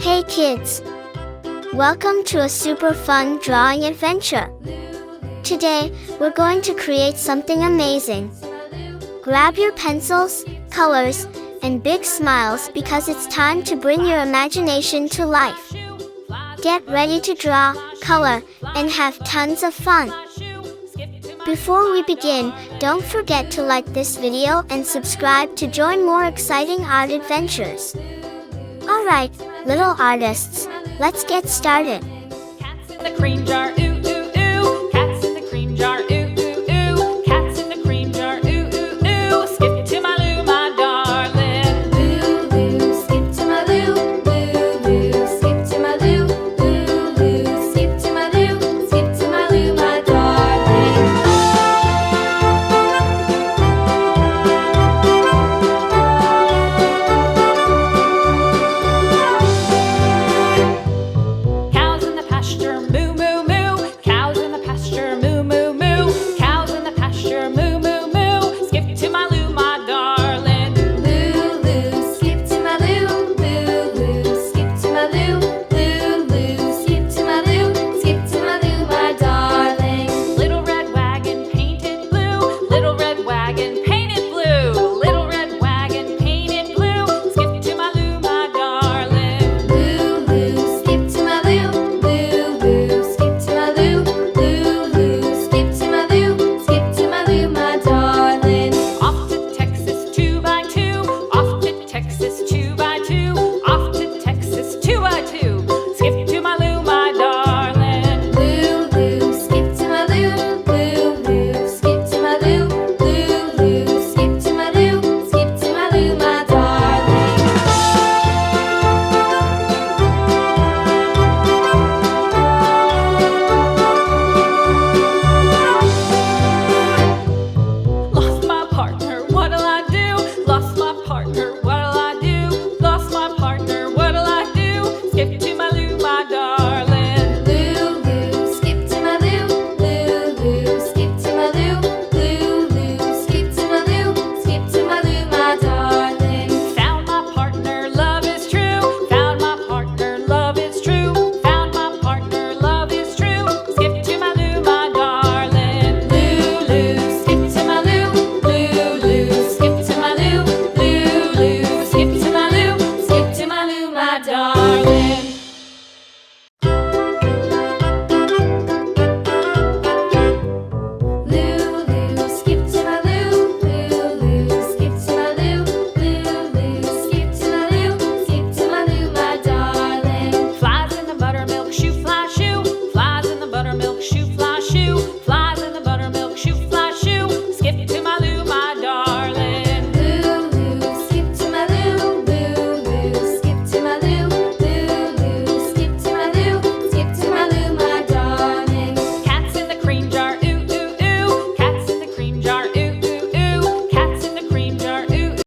Hey kids! Welcome to a super fun drawing adventure. Today, we're going to create something amazing. Grab your pencils, colors, and big smiles because it's time to bring your imagination to life. Get ready to draw, color, and have tons of fun. Before we begin, don't forget to like this video and subscribe to join more exciting art adventures. Alright, little artists, let's get started. The cream jar, ooh,